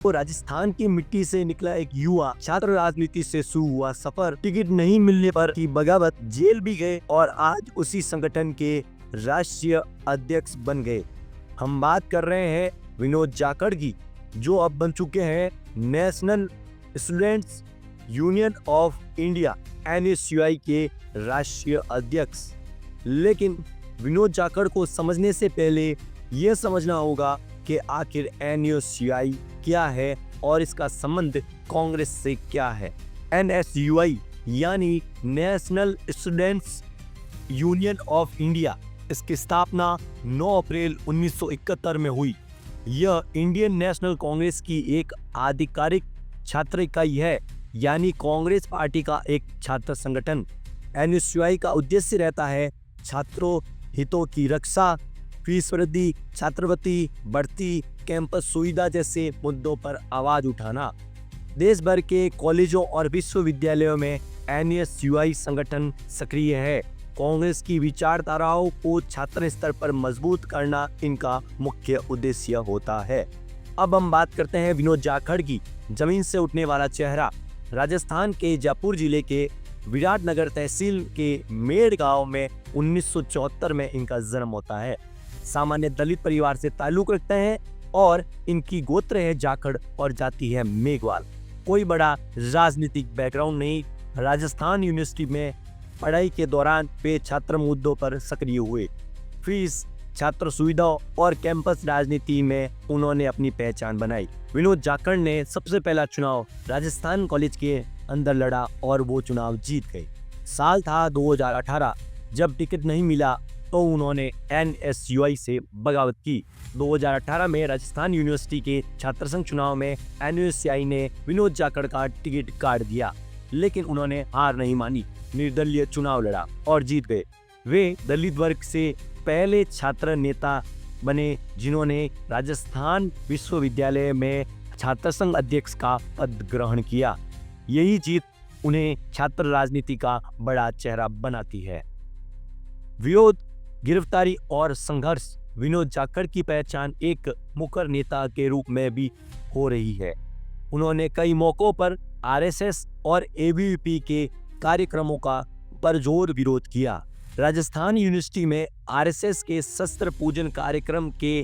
वो राजस्थान की मिट्टी से निकला एक युवा छात्र राजनीति से शुरू हुआ सफर टिकट नहीं मिलने पर की बगावत, जेल भी गए और आज उसी संगठन के राष्ट्रीय अध्यक्ष बन गए। हम बात कर रहे हैं विनोद जाखड़ की, जो अब बन चुके हैं national students union of India NSUI के राष्ट्रीय अध्यक्ष। लेकिन विनोद जाखड़ को समझने से पहले यह समझना होगा कि आखिर NSUI क्या है और इसका संबंध कांग्रेस से क्या है। NSUI यानी national students union of India, इसकी स्थापना 9 अप्रैल 1971 में हुई। यह इंडियन नेशनल कांग्रेस की एक आधिकारिक छात्र इकाई है, यानी कांग्रेस पार्टी का एक छात्र संगठन। NSUI का उद्देश्य रहता है छात्रों हितों की रक्षा, फीस वृद्धि, छात्रवृत्ति बढ़ती, कैंपस सुविधा जैसे मुद्दों पर आवाज उठाना। देश भर के कॉलेजों और विश्वविद्यालयों में NSUI संगठन सक्रिय है। कांग्रेस की विचारधाराओं को छात्र स्तर पर मजबूत करना इनका मुख्य उद्देश्य होता है। अब हम बात करते हैं विनोद जाखड़ की। जमीन से उठने वाला चेहरा। राजस्थान के जयपुर जिले के विराटनगर तहसील के मेड़ गांव में 1974 में इनका जन्म होता है। सामान्य दलित परिवार से ताल्लुक रखते हैं और इनकी गोत्र है जाखड़ और जाति है मेघवाल। कोई बड़ा राजनीतिक बैकग्राउंड नहीं। राजस्थान यूनिवर्सिटी में पढ़ाई के दौरान वे छात्र मुद्दों पर सक्रिय हुए। फीस, छात्र सुविधाओं और कैंपस राजनीति में उन्होंने अपनी पहचान बनाई। विनोद जाखड़ ने सबसे पहला चुनाव राजस्थान कॉलेज के अंदर लड़ा और वो चुनाव जीत गए। साल था 2018। जब टिकट नहीं मिला तो उन्होंने NSUI से बगावत की। 2018 में राजस्थान यूनिवर्सिटी के छात्र संघ चुनाव में NSUI ने विनोद जाखड़ का टिकट काट दिया, लेकिन उन्होंने हार नहीं मानी। निर्दलीय चुनाव लड़ा और जीत गए। वे दलित वर्ग से पहले छात्र नेता बने जिन्होंने राजस्थान विश्वविद्यालय में छात्र संघ अध्यक्ष का पद ग्रहण किया। यही जीत उन्हें छात्र राजनीति का बड़ा चेहरा बनाती है। विरोध, गिरफ्तारी और संघर्ष। विनोद जाखड़ की पहचान एक मुखर नेता के रूप में भी हो रही है। उन्होंने कई मौकों पर RSS और ABVP के कार्यक्रमों का पुरजोर विरोध किया। राजस्थान यूनिवर्सिटी में RSS के शस्त्र पूजन कार्यक्रम के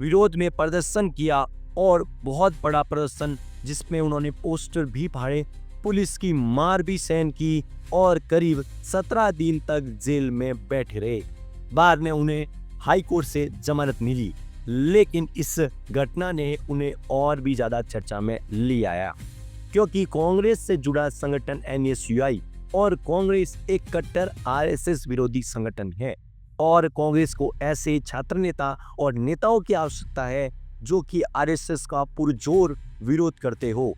विरोध में प्रदर्शन किया और बहुत बड़ा प्रदर्शन, जिसमें उन्होंने पोस्टर भी फाड़े, पुलिस की मार भी सहन की और करीब 17 दिन तक जेल में बैठे रहे। बाद में उन्हें हाई कोर्ट से जमानत मिली, लेकिन इस घटना ने उन्हें और भी ज्यादा चर्चा में ले आया, क्योंकि कांग्रेस से जुड़ा संगठन NSUI और कांग्रेस एक कट्टर RSS विरोधी संगठन है और कांग्रेस को ऐसे छात्र नेता और नेताओं की आवश्यकता है जो कि RSS का पुरजोर विरोध करते हो।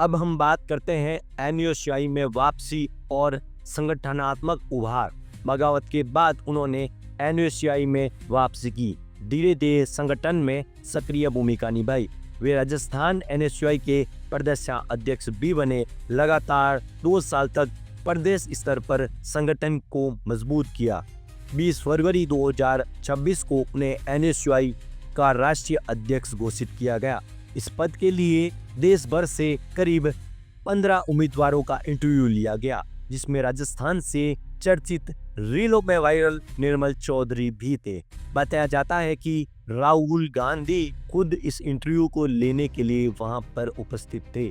अब हम बात करते हैं NSUI में वापसी और संगठनात्मक उभार। बगावत के बाद उन्होंने NSUI में वापसी की, धीरे धीरे संगठन में सक्रिय भूमिका निभाई। वे राजस्थान NSUI के प्रदेश अध्यक्ष भी बने। लगातार 2 साल तक प्रदेश स्तर पर संगठन को मजबूत किया। 20 फरवरी 2026 को उन्हें NSUI का राष्ट्रीय अध्यक्ष घोषित किया गया। इस पद के लिए देश भर से करीब 15 उम्मीदवारों का इंटरव्यू लिया गया, जिसमें राजस्थान से चर्चित रीलों में वायरल निर्मल चौधरी भी थे। बताया जाता है कि राहुल गांधी खुद इस इंटरव्यू को लेने के लिए वहां पर उपस्थित थे।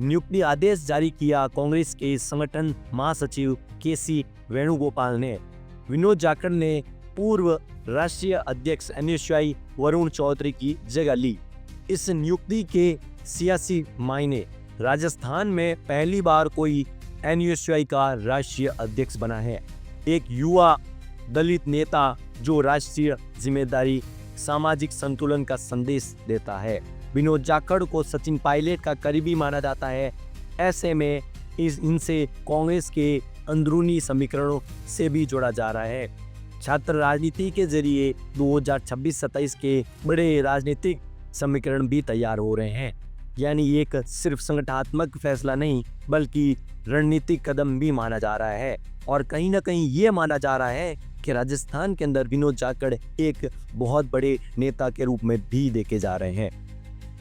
नियुक्ति आदेश जारी किया कांग्रेस के संगठन महासचिव KC वेणुगोपाल ने। विनोद जाखड़ ने पूर्व राष्ट्रीय अध्यक्ष NSUI वरुण चौधरी की जगह ली। इस नियुक्ति के सियासी मायने। राजस्थान में पहली बार कोई NSUI का राष्ट्रीय अध्यक्ष बना है। एक युवा दलित नेता जो राष्ट्रीय जिम्मेदारी, सामाजिक संतुलन का संदेश देता है। विनोद जाखड़ को सचिन पायलट का करीबी माना जाता है। ऐसे में इनसे कांग्रेस के अंदरूनी समीकरणों से भी जोड़ा जा रहा है। छात्र राजनीति के जरिए 2026-27 के बड़े राजनीतिक समीकरण भी तैयार हो रहे हैं, यानी एक सिर्फ संगठनात्मक फैसला नहीं बल्कि रणनीतिक कदम भी माना जा रहा है। और कहीं ना कहीं ये माना जा रहा है कि राजस्थान के अंदर विनोद जाखड़ एक बहुत बड़े नेता के रूप में भी देखे जा रहे हैं।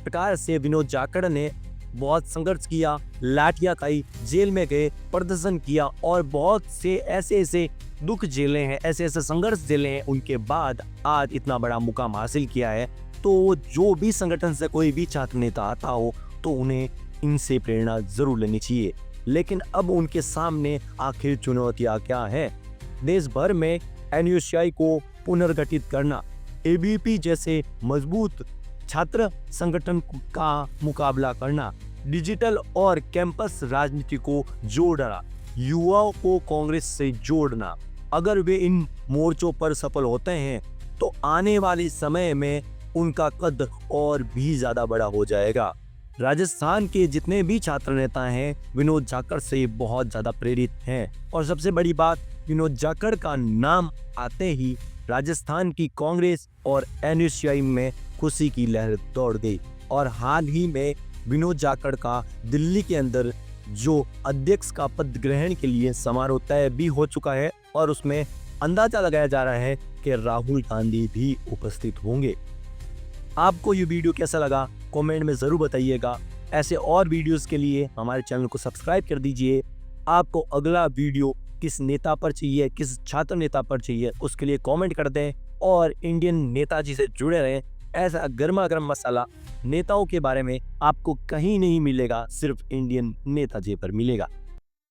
प्रकार से विनोद जाखड़ ने बहुत संघर्ष किया, लाठियां खाई, जेल में गए, प्रदर्शन किया और बहुत से ऐसे दुख झेले हैं, ऐसे संघर्ष झेले हैं, उनके बाद आज इतना बड़ा मुकाम हासिल किया है। तो जो भी संगठन से कोई भी छात्र नेता आता हो तो उन्हें इनसे प्रेरणा जरूर लेनी चाहिए। लेकिन अब उनके सामने आखिर चुनौतियां क्या है? देश भर में एनयूएसयूआई को पुनर्गठित करना, एबीवीपी जैसे मजबूत छात्र संगठन का मुकाबला करना, डिजिटल और कैंपस राजनीति को जोड़ना, युवाओं को कांग्रेस से जोड़ना। अगर वे इन मोर्चों पर सफल होते हैं तो आने वाले समय में उनका कद और भी ज्यादा बड़ा हो जाएगा। राजस्थान के जितने भी छात्र नेता हैं विनोद जाखड़ से बहुत ज्यादा प्रेरित हैं और सबसे बड़ी बात, विनोद जाखड़ का नाम आते ही राजस्थान की कांग्रेस और एनयूएसयूआई में खुशी की लहर दौड़ गई। और हाल ही में विनोद जाखड़ का दिल्ली के अंदर जो अध्यक्ष का पद ग्रहण के लिए समारोह तय भी हो चुका है और उसमें अंदाजा लगाया जा रहा है कि राहुल गांधी भी उपस्थित होंगे। आपको ये वीडियो कैसा लगा कमेंट में जरूर बताइएगा। ऐसे और वीडियोस के लिए हमारे चैनल को सब्सक्राइब कर दीजिए। आपको अगला वीडियो किस नेता पर चाहिए, किस छात्र नेता पर चाहिए, उसके लिए कमेंट कर दें और इंडियन नेताजी से जुड़े रहें। ऐसा गर्मा गर्म मसाला नेताओं के बारे में आपको कहीं नहीं मिलेगा, सिर्फ इंडियन नेताजी पर मिलेगा।